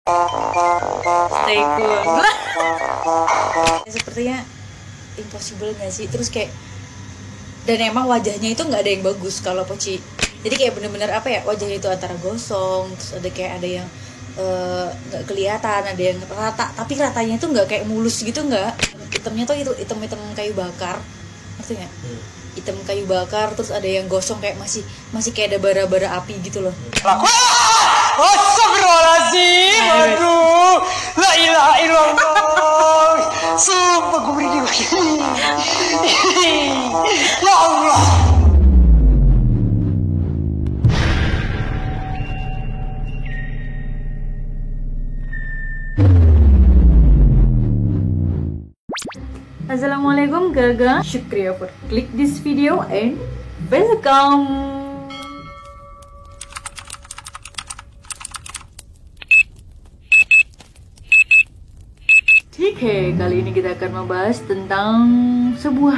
Stay cool. Sepertinya impossible nggak sih? Terus kayak, dan emang wajahnya itu nggak ada yang bagus kalau Poci. Jadi kayak bener-bener apa ya, wajahnya itu antara gosong, terus ada kayak ada yang nggak kelihatan, ada yang rata, tapi ratanya itu nggak kayak mulus gitu, nggak. Hitamnya tuh itu hitam kayu bakar, ngerti nggak? Hitam kayu bakar, terus ada yang gosong kayak masih kayak ada bara-bara api gitu loh. Astagfirullahaladzim, aduh, la ilaha illallah, sumpah gue merinding lagi, ya Allah. Assalamualaikum gaga, syukriya for click this video and welcome. Oke, kali ini kita akan membahas tentang sebuah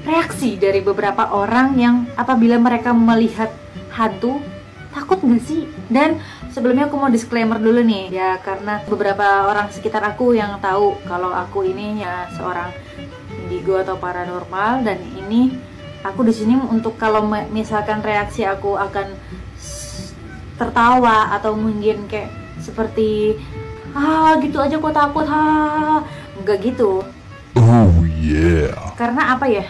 reaksi dari beberapa orang yang apabila mereka melihat hantu, takut nggak sih? Dan sebelumnya aku mau disclaimer dulu nih, ya karena beberapa orang sekitar aku yang tahu kalau aku ini ya seorang indigo atau paranormal, dan ini aku di sini untuk kalau misalkan reaksi aku akan tertawa atau mungkin kayak seperti gitu aja kok takut, enggak gitu. Oh yeah. Karena apa ya?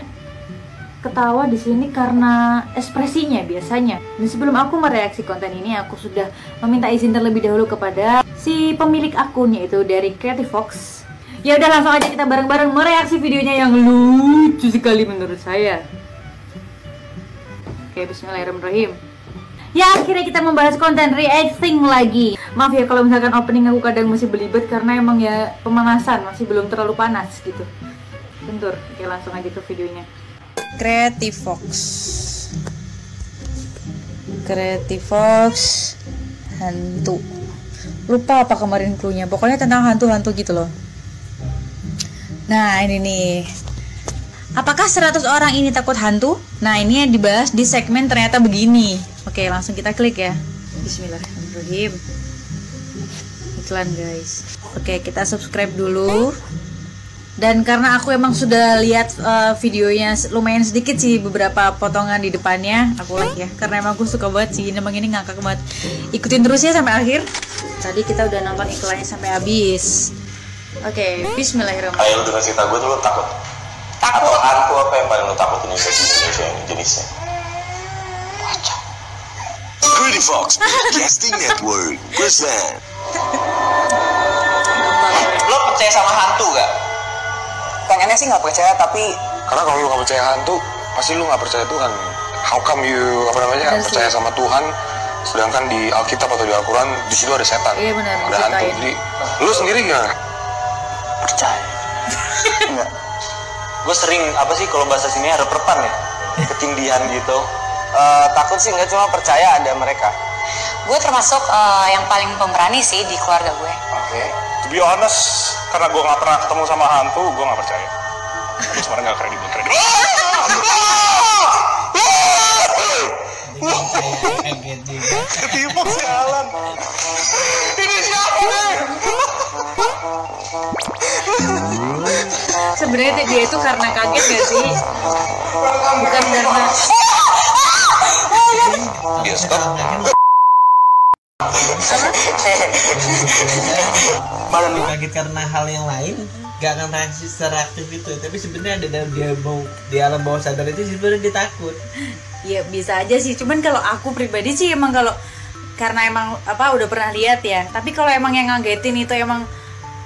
Ketawa di sini karena ekspresinya biasanya. Dan sebelum aku mereaksi konten ini, aku sudah meminta izin terlebih dahulu kepada si pemilik akun, yaitu dari Creative Fox. Ya udah, langsung aja kita bareng-bareng mereaksi videonya yang lucu sekali menurut saya. Oke, bismillahirrahmanirrahim. Ya, akhirnya kita membahas konten reacting lagi. Maaf ya kalau misalkan opening aku kadang masih belibet karena emang ya pemanasan, masih belum terlalu panas gitu. Bentar, oke langsung aja ke videonya. Creative Fox hantu. Lupa apa kemarin cluenya. Pokoknya tentang hantu-hantu gitu loh. Nah, ini nih. Apakah 100 orang ini takut hantu? Nah, ini yang dibahas di segmen ternyata begini. Oke, langsung kita klik ya. Bismillahirrahmanirrahim. Iklan guys. Oke, kita subscribe dulu. Dan karena aku emang sudah lihat videonya lumayan sedikit sih, beberapa potongan di depannya aku like ya, karena emang aku suka banget sih, emang ini ngakak banget. Ikutin terus ya sampai akhir. Tadi kita udah nonton iklannya sampai habis. Oke, bismillahirrahmanirrahim. Kayak lu dengar cerita gue tuh lu takut? Atau hantu apa yang paling lu takutin di Indonesia ini jenisnya? Baca. Creative Fox Broadcasting Network present. Lo percaya sama hantu gak? Pengennya sih nggak percaya, tapi karena kalau lu nggak percaya hantu, pasti lu nggak percaya Tuhan. How come you percaya sama Tuhan, sedangkan di Alkitab atau di Al-Quran di situ ada setan, Iya, benar, ada hantu. Jadi lu sendiri gimana? percaya. Enggak. Gue sering apa sih kalau bahasa sini ada repertan ya, ketindihan gitu. Takut sih nggak, cuma percaya ada mereka. Gue termasuk yang paling pemberani sih di keluarga gue. Oke. To be honest, karena gue nggak pernah ketemu sama hantu, gue nggak percaya. Terus sebenarnya nggak kredibel. Ketipu sialan. Ini siapa nih? Sebenarnya dia itu karena kaget gak sih? Bukan karena Iya, stop. Malah kaget karena hal yang lain, gak akan reaksi secara aktif itu. Tapi sebenarnya ada dalam dia mau di alam bawah sadar itu sebenarnya dia takut. ya bisa aja sih, cuman kalau aku pribadi sih emang kalau karena emang apa udah pernah lihat ya. Tapi kalau emang yang ngagetin itu emang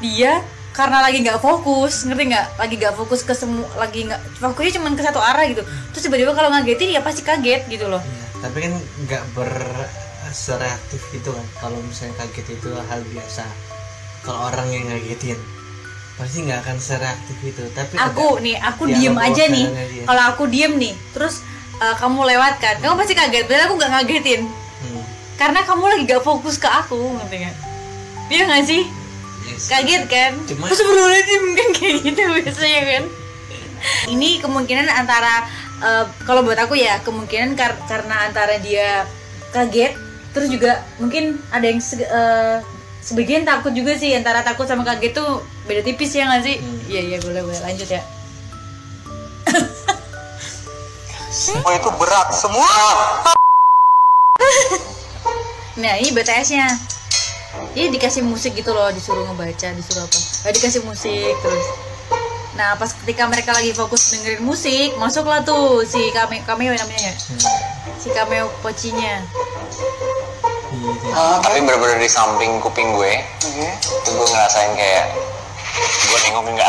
dia karena lagi nggak fokus, ngerti nggak? Lagi nggak fokus ke semua, lagi nggak fokusnya cuma ke satu arah gitu. Terus tiba-tiba kalau ngagetin ya pasti kaget gitu loh. Ya, tapi kan nggak sereaktif gitu kan. Kalau misalnya kaget itu hal biasa. Kalau orang yang ngagetin pasti nggak akan sereaktif itu. Tapi aku diem aja nih. Kalau aku diem nih, terus kamu lewat kan, kamu pasti kaget. Padahal aku nggak ngagetin. Karena kamu lagi gak fokus ke aku, ngerti gak? Iya gak sih? Yes. Kaget kan? Terus berulang kan kayak gitu biasanya kan? Ini kemungkinan antara kalau buat aku ya kemungkinan karena antara dia kaget, terus juga mungkin ada yang Sebagian takut juga sih, antara takut sama kaget tuh beda tipis ya nggak sih? Iya boleh lanjut ya. Semua itu berat semua. Nah ini BTS-nya. Ini dikasih musik gitu loh, disuruh ngebaca, disuruh apa? Dikasih musik terus. Nah pas ketika mereka lagi fokus dengerin musik, masuklah tuh si cameo namanya ya, si cameo pocinya. Tapi bener-bener di samping kuping gue, itu gue ngerasain kayak gue nengok enggak.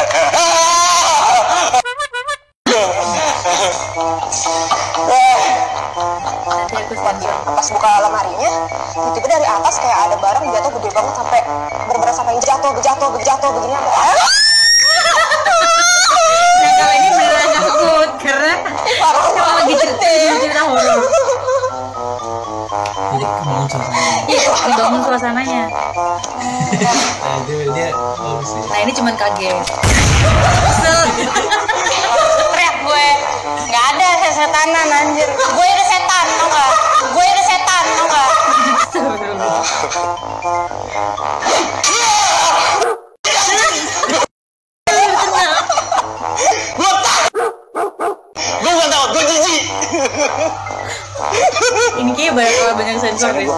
Nanti aku sponsor. Pas buka lemarinya, tiba-tiba dari atas kayak ada barang jatuh gede banget sampai bener-bener sampai jatuh begini sampai Nah kalau ini beneran takut karena kalau lagi cerita horor. Jadi kebangun suasananya. Iya, kebangun suasananya. Nah, dia bagus sih. Nah ini cuman kaget. Teriak gue, nggak ada setanan anjir. Gue ada setan, tau nggak? Gue ada setan, tau nggak? Gue gak takut, gue jijik. Ini kayak banyak sensor deh.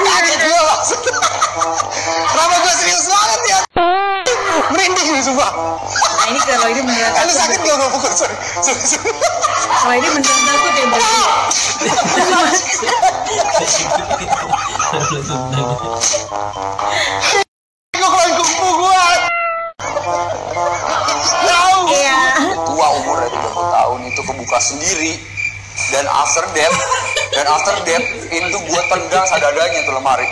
Kaget gue langsung. Kenapa gue serius banget ya? Merinding nih sumpah. Nah ini kalau ini beneran Kan lu takut. sakit gak gue pukul? Sorry. Kalau ini beneran takut ya berarti. Gue keluarin kuku gue. Iya. Tua umurnya 30 tahun itu kebuka sendiri. Dan after that itu gue tendang sadadanya tuh lemari.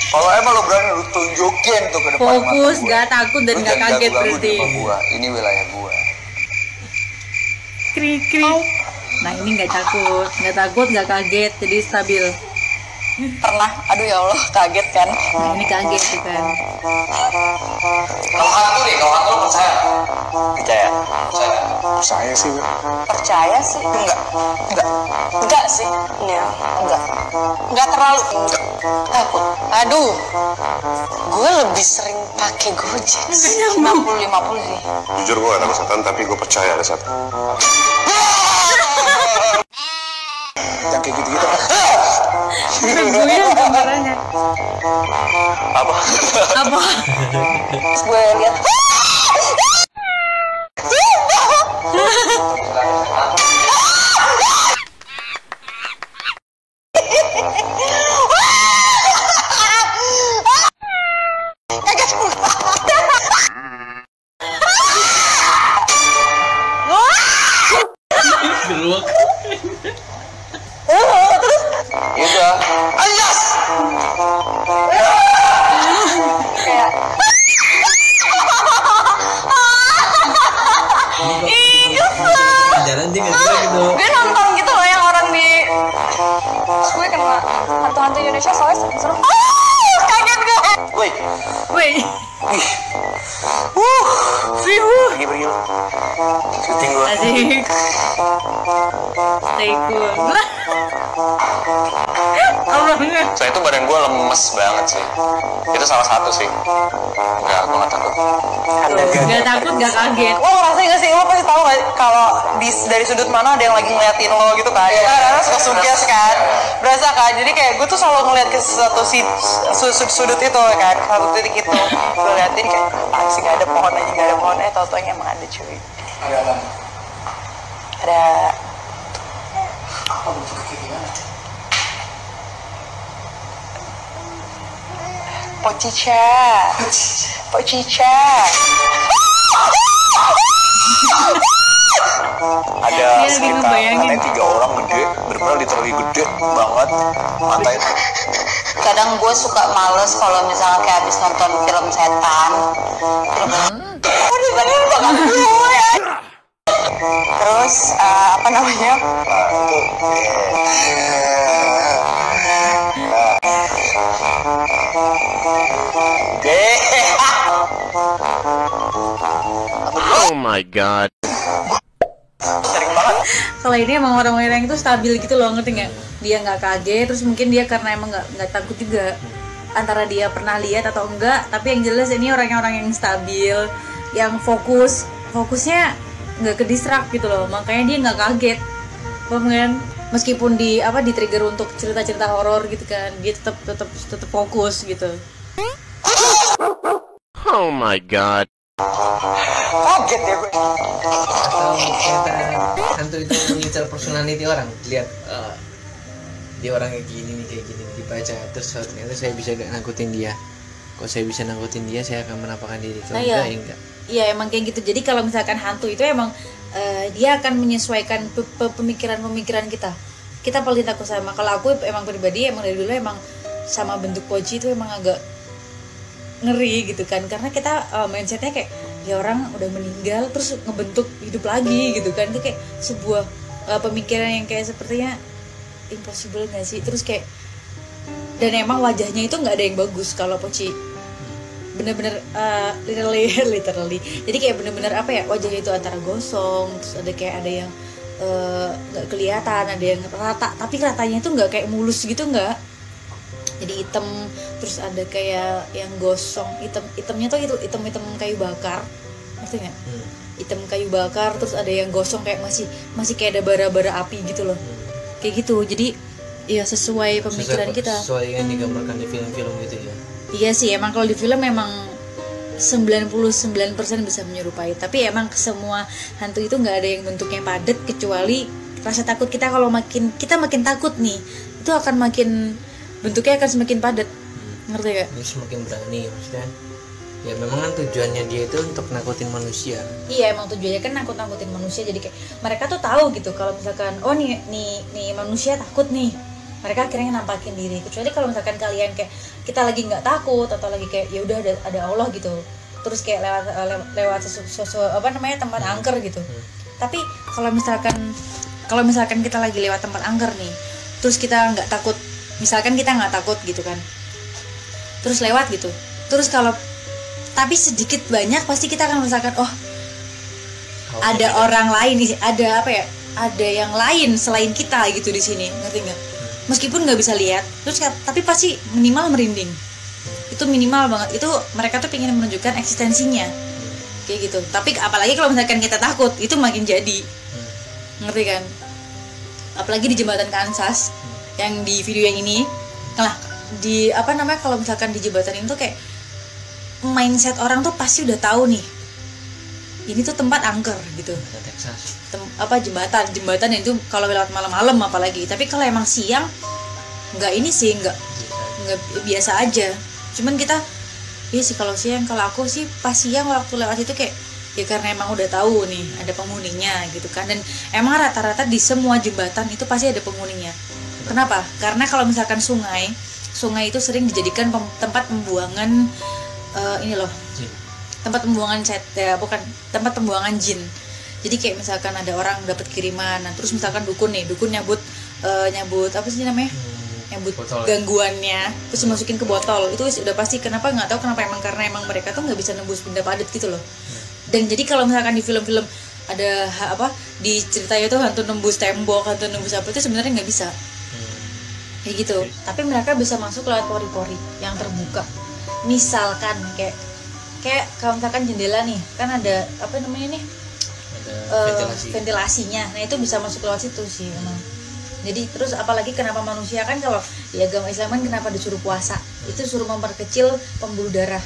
Kalau emang lo berani lu tunjukin tuh ke depan Fokus, mata gue. gak takut dan Lu gak jangan kaget ganggu-ganggu berarti. di rumah gua. Ini wilayah gua. Krik. Nah ini nggak takut, nggak kaget, jadi stabil. Pernah, aduh ya Allah, kaget kan. Nah ini kaget tuh kan. Kalau hantu nih, kalau hantu lo percaya? Percaya. Saya sih, Percaya sih? Enggak sih. Ya, enggak terlalu. Takut. Aduh, gue lebih sering pakai Gojek. 50-50 sih. jujur gue gak takut setan, tapi gue percaya ada setan. Yang kayak gitu-gitu kan. Gue gambarannya. Apa? Terus gue lihat, Beruak. Iya. Ayas. kayak Jalan dia nggak gerak gitu. gue nonton gitu loh yang orang di. Terus gue kena hantu-hantu Indonesia soalnya serem. Kaget gue. Woi, Wih, pergi lo. Syuting gua. asik. Stay cool. Abangnya. Saya itu badan gua lemes banget sih. Itu salah satu sih. Enggak, gua nggak takut. Gak takut, gak kaget. lo ngerasain gak sih, lo pasti tahu gak kalau dari sudut mana ada yang lagi ngeliatin lo gitu kan. Karena suka suges kan, berasa kan. Jadi kayak gue tuh selalu ngeliat ke satu sudut itu kan, satu titik itu. Gue liatin kayak sih gak ada pohon aja, gak ada pohon. Tau-taunya emang ada cuy. Ada. Pocica. Ada Dia lagi sekitar ngebayangin. ada 3 orang gede, bener-bener literally gede banget mata itu. Kadang gue suka males kalau misalnya kayak habis nonton film setan. Terus apa namanya? Oh my god. Kalau kalau ini emang orang-orang itu stabil gitu loh, ngerti nggak? Dia nggak kaget, terus mungkin dia karena emang nggak takut juga, antara dia pernah lihat atau enggak, tapi yang jelas ini orang-orang yang stabil, yang fokusnya nggak ke distract gitu loh, makanya dia nggak kaget, paham kan? Meskipun di trigger untuk cerita-cerita horor gitu kan, dia tetap fokus gitu. Oh my god. Kaget ya gue. Atau ternyata hantu itu mengincar personality orang. Lihat dia orang kayak gini dibaca, terus ternyata saya bisa gak nangkutin dia. Kalau saya bisa nangkutin dia, saya akan menampakkan diri. Kalau enggak. Iya emang kayak gitu. Jadi kalau misalkan hantu itu emang dia akan menyesuaikan pemikiran kita. Kita paling takut sama. Kalau aku emang pribadi emang dari dulu emang sama bentuk poci itu emang agak ngeri gitu kan, karena kita mindsetnya kayak ya orang udah meninggal terus ngebentuk hidup lagi gitu kan, itu kayak sebuah pemikiran yang kayak sepertinya impossible nggak sih, terus kayak dan emang wajahnya itu nggak ada yang bagus kalau poci, bener-bener literally jadi kayak bener-bener wajahnya itu antara gosong, terus ada yang nggak kelihatan, ada yang rata, tapi ratanya itu nggak kayak mulus gitu, nggak, jadi hitam, terus ada kayak yang gosong, hitamnya tuh itu hitam kayu bakar, ngerti nggak? Hitam kayu bakar, terus ada yang gosong kayak masih kayak ada bara-bara api gitu loh, kayak gitu. Jadi ya sesuai pemikiran kita, sesuai yang digambarkan di film-film gitu ya. Iya sih, emang kalau di film memang 99% bisa menyerupai, tapi emang semua hantu itu nggak ada yang bentuknya padat, kecuali rasa takut kita. Kalau makin takut nih, itu akan makin bentuknya akan semakin padat, ngerti gak? Dia semakin berani, maksudnya ya memang kan tujuannya dia itu untuk nakutin manusia. Iya emang tujuannya kan nakutin manusia, jadi kayak mereka tuh tahu gitu kalau misalkan nih manusia takut nih, mereka akhirnya nampakin diri. Kecuali kalau misalkan kalian kayak kita lagi nggak takut atau lagi kayak ya udah ada Allah gitu, terus kayak lewat tempat angker gitu. Tapi kalau misalkan kita lagi lewat tempat angker nih, terus kita nggak takut, misalkan kita nggak takut gitu kan, terus lewat gitu, terus tapi sedikit banyak pasti kita akan merasakan ada orang lain, ada yang lain selain kita gitu di sini, ngerti nggak? Meskipun nggak bisa lihat, terus tapi pasti minimal merinding, itu minimal banget, itu mereka tuh pengen menunjukkan eksistensinya kayak gitu. Tapi apalagi kalau misalkan kita takut, itu makin jadi, ngerti kan? Apalagi di jembatan Kansas yang di video yang ini, kalau misalkan di jembatan ini tuh kayak mindset orang tuh pasti udah tahu nih, ini tuh tempat angker gitu. Texas. Jembatan itu kalau lewat malam-malam apalagi. Tapi kalau emang siang nggak biasa aja. Cuman kita kalau siang, kalau aku sih pas siang waktu lewat itu kayak ya karena emang udah tahu nih ada penghuninya gitu kan. Dan emang rata-rata di semua jembatan itu pasti ada penghuninya. Kenapa? Karena kalau misalkan sungai itu sering dijadikan tempat pembuangan tempat pembuangan jin. Jadi kayak misalkan ada orang dapat kiriman, terus misalkan dukun nyabut apa sih namanya? Nyabut botol, gangguannya, terus masukin ke botol. Itu udah pasti. Kenapa? Nggak tahu kenapa, karena emang mereka tuh nggak bisa nembus benda padat gitu loh. Dan jadi kalau misalkan di film-film ada di ceritanya tuh hantu nembus tembok, hantu nembus apa, itu sebenarnya nggak bisa. Kayak gitu. Tapi mereka bisa masuk lewat pori-pori yang terbuka. Misalkan kayak kalau misalkan jendela nih, kan ada ventilasinya. Nah, itu bisa masuk lewat situ sih emang. Jadi terus apalagi kenapa manusia kan kalau di agama Islam kan kenapa disuruh puasa? Itu suruh memperkecil pembuluh darah,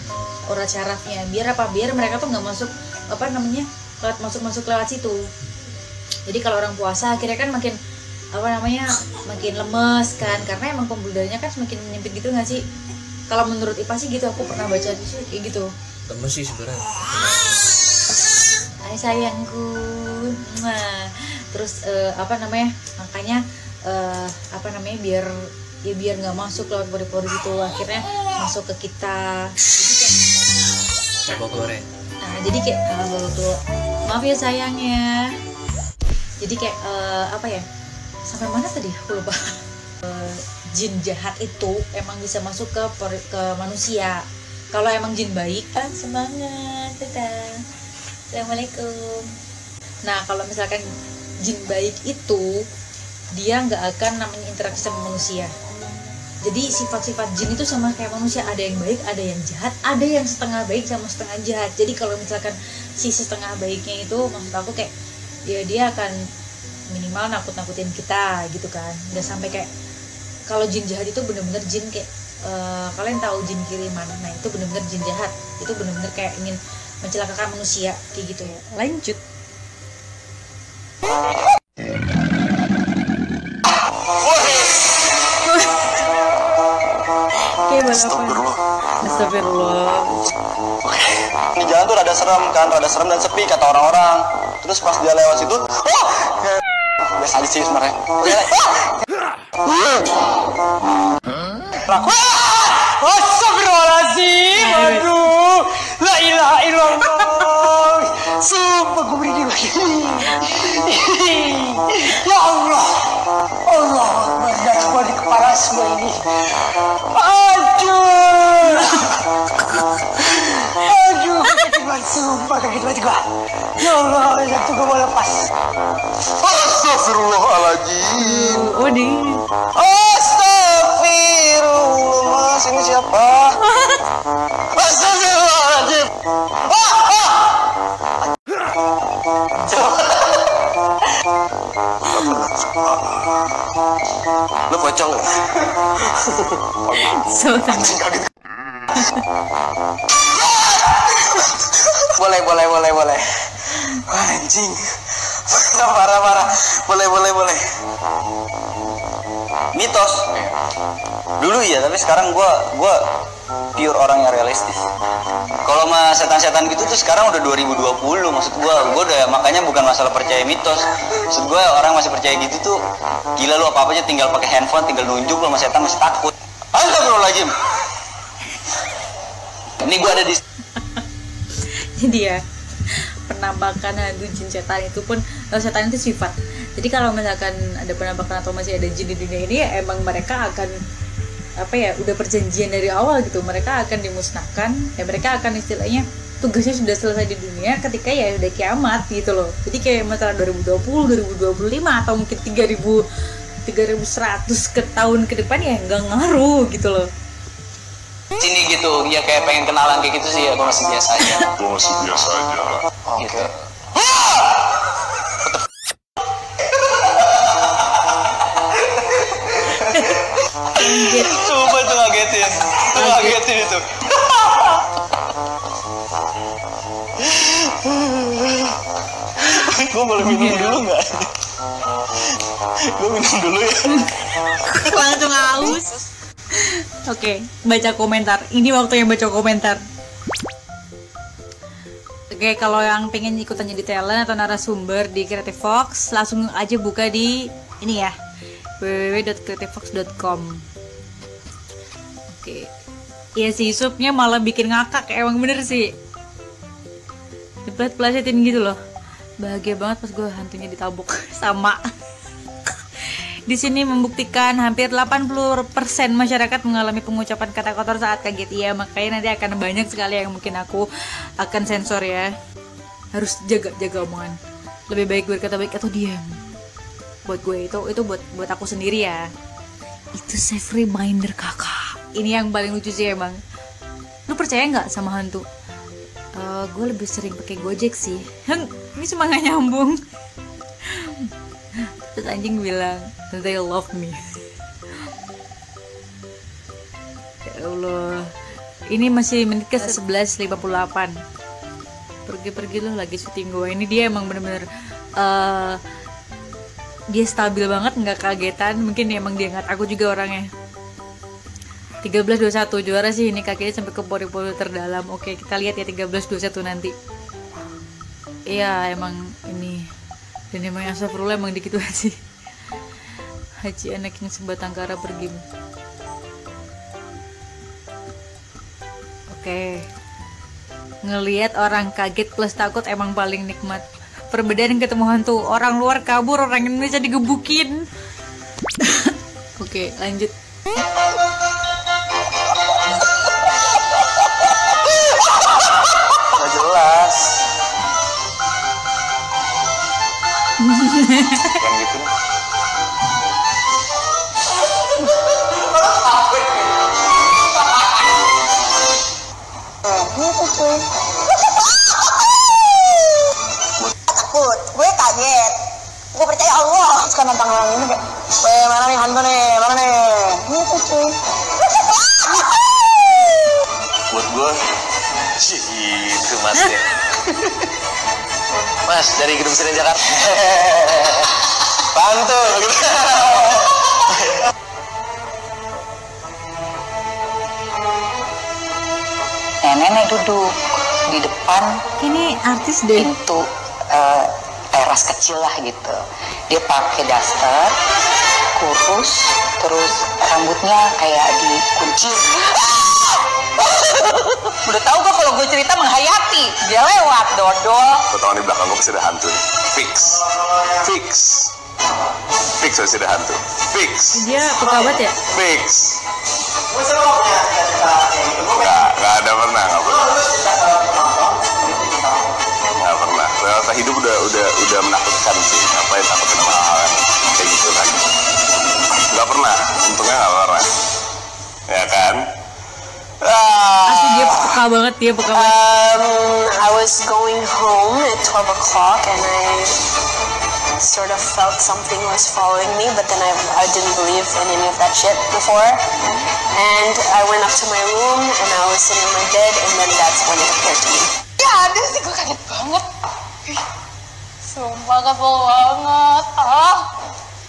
urat syarafnya. Biar mereka tuh nggak masuk masuk lewat situ. Jadi kalau orang puasa akhirnya kan makin makin lemes kan, karena emang pembuluh darahnya kan semakin menyempit gitu nggak sih? Kalau menurut IPA sih gitu, aku pernah baca di sini kayak gitu. Lemes sih sebenarnya. Hai sayangku. Nah, terus makanya biar nggak masuk lewat pori-pori gitu, akhirnya masuk ke kita. Goreng. Nah, jadi kayak maaf ya sayangnya. Jadi kayak sampai mana tadi aku lupa. Jin jahat itu emang bisa masuk ke manusia. Kalau emang jin baik semangat, dadah, assalamualaikum. Nah kalau misalkan jin baik itu dia nggak akan namanya interaksi sama manusia. Jadi sifat-sifat jin itu sama kayak manusia, ada yang baik, ada yang jahat, ada yang setengah baik sama setengah jahat. Jadi kalau misalkan si setengah baiknya itu, maksud aku kayak ya dia akan minimal nakut-nakutin kita gitu kan. Nggak sampai kayak kalau jin jahat itu bener-bener jin kayak kalian tahu jin kiriman, nah itu bener-bener jin jahat, itu bener-bener kayak ingin mencelakakan manusia kayak gitu ya. Lanjut. Astagfirullah. Astagfirullah. Di jalan tuh rada serem dan sepi kata orang-orang. Terus pas dia lewat situ, biasa aja sih sebenarnya. Astagfirullahaladzim. Aduh, la ilaha illallah. Sumpah gue merinding lagi. Ya Allah, Allah Akbar, semua di kepala semua ini. Aduh, sakit banget, sumpah sakit banget gue. Ya Allah, jantung gue mau lepas. Astagfirullahaladzim. Astagfirullah, mas ini siapa? Astagfirullahaladzim. Lu pocong ya? Boleh. Anjing. Parah. Boleh. Mitos. Dulu iya, tapi sekarang gua pure orang yang realistis. Kalau sama setan-setan gitu tuh sekarang udah 2020, maksud gua udah, makanya bukan masalah percaya mitos. Maksud gua orang masih percaya gitu tuh gila, lu apa aja tinggal pakai handphone, tinggal nunjuk, lu sama setan masih takut. Astagfirullahaladzim. Ini gua ada di Jadi ya, penampakan hantu jin setan itu pun, setan itu sifat. Jadi kalau misalkan ada penampakan atau masih ada jin di dunia ini, ya emang mereka akan udah perjanjian dari awal gitu, mereka akan dimusnahkan, ya mereka akan istilahnya tugasnya sudah selesai di dunia ketika ya udah kiamat gitu loh. Jadi kayak masalah 2020, 2025 atau mungkin 3100 ke tahun ke depan ya nggak ngaruh gitu loh. sini gitu, ya kayak pengen kenalan kayak gitu sih ya, gue masih biasa aja. Oke. Gitu. Coba tuh ngagetin itu. Gue boleh minum dulu nggak? Gue minum dulu ya. Langsung haus. Oke, baca komentar. Ini waktunya baca komentar. Oke, kalau yang pengen ikutan jadi talent atau narasumber di Creative Fox, langsung aja buka di ini ya, www.creativefox.com. Oke. Iya sih, supnya malah bikin ngakak, emang bener sih. Dipelesetin gitu loh. Bahagia banget pas gue hantunya ditabuk sama. Di sini membuktikan hampir 80% masyarakat mengalami pengucapan kata kotor saat kaget. Iya, makanya nanti akan banyak sekali yang mungkin aku akan sensor ya. Harus jaga omongan. Lebih baik berkata baik atau diam. Buat gue itu buat aku sendiri ya. Itu safe reminder kakak. Ini yang paling lucu sih emang. Lu percaya nggak sama hantu? Gue lebih sering pakai Gojek sih. Ini cuma nggak nyambung. Terus anjing bilang, they love me. Ya Allah. Ini masih menit ke 11.58. Pergi loh, lagi syuting gue. Ini dia emang bener-bener dia stabil banget, nggak kagetan. Mungkin emang dia ngat aku juga orangnya. 13.21 juara sih ini, kakinya sampai ke pori-pori terdalam. Oke, kita lihat ya 13.21 nanti. Iya, emang ini. Dan emang astagfirullah emang dikit banget sih. Haji anak yang sebatang kara pergi. Oke. Ngelihat orang kaget plus takut emang paling nikmat. Perbedaan ketemu hantu, orang luar kabur, orang Indonesia digebukin. Oke, lanjut. Gak jelas. Bukan gitu. Takut, gue kaget. Gue percaya Allah. Sekarang nantang orang ini kayak, weh mana nih hantu nih, mana nih? Gitu cuy. Buat gue, itu mas ya. Mas dari Gedung Senen Jakarta. Pantul gitu. Nenek duduk di depan Ini artis deh. pintu teras kecil lah gitu. Dia pakai daster, kurus, terus rambutnya kayak dikunci. Udah tahu gak kalau gue cerita menghayati, dia lewat dodol. Gue tau di belakang gue pasti ada hantu nih. Fix. Pasti ada hantu. Fix. Dia peka banget ya. Fix. Nggak ada pernah, nggak pernah. Realita hidup udah menakutkan sih. Ngapain takut sama hal yang kayak gitu lagi? Nggak pernah, untungnya nggak pernah. Ya kan? Asli dia peka banget, dia peka banget. I was going home at 12 o'clock and I sort of felt something was following me, but then I didn't believe in any of that shit before. And I went up to my room and I was sitting on my bed and then that's when it appeared to me. Ya ada sih, gue kaget banget. Sumpah kesel banget.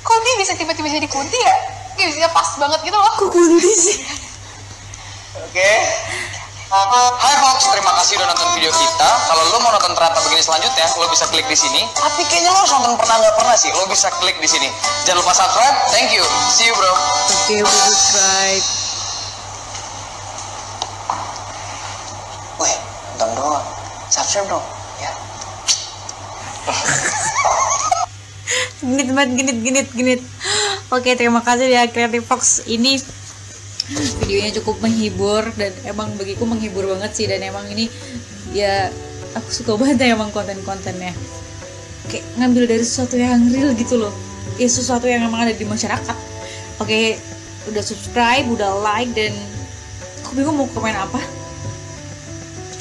Kok dia bisa tiba-tiba jadi kunti ya? Dia bisa pas banget gitu loh. Kok kunti sih? Oke. Hai Fox, terima kasih udah nonton video kita. Kalau lo mau nonton ternyata begini selanjutnya, lo bisa klik di sini. Tapi kayaknya lo harus nonton pernah nggak pernah sih. Lo bisa klik di sini. Jangan lupa subscribe. Thank you. See you bro. Oke, udah subscribe. Weh, nonton doang. Subscribe dong. Ya. Genit banget, genit. Oke, terima kasih ya Creative Fox. Ini videonya cukup menghibur dan emang bagiku menghibur banget sih, dan emang ini ya aku suka banget ya emang konten-kontennya. Kayak ngambil dari sesuatu yang real gitu loh. Ya sesuatu yang emang ada di masyarakat. Oke, udah subscribe, udah like, dan aku bingung mau komen apa.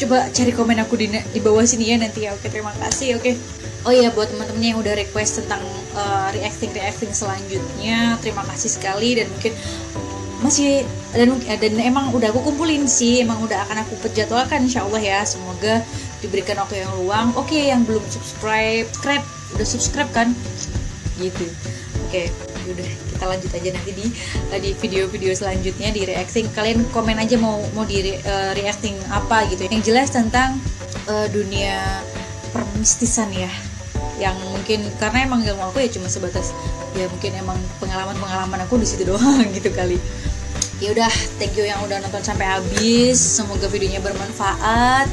Coba cari komen aku di bawah sini ya nanti ya. Oke, terima kasih. Oke. Oh iya, buat teman-teman yang udah request tentang reacting selanjutnya, terima kasih sekali, dan mungkin masih dan emang udah aku kumpulin sih, emang udah akan aku jadwalkan insyaallah ya. Semoga diberikan waktu yang luang. Oke, yang belum subscribe, udah subscribe kan? Gitu. Oke, udah kita lanjut aja nanti di video-video selanjutnya di reacting. Kalian komen aja mau di reacting apa gitu. Yang jelas tentang dunia permistisan ya. Yang mungkin karena emang ilmu aku ya cuma sebatas ya mungkin emang pengalaman aku di situ doang gitu kali. Ya udah, thank you yang udah nonton sampai habis. Semoga videonya bermanfaat.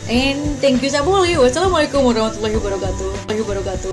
And thank you Sabuli. Wassalamualaikum warahmatullahi wabarakatuh.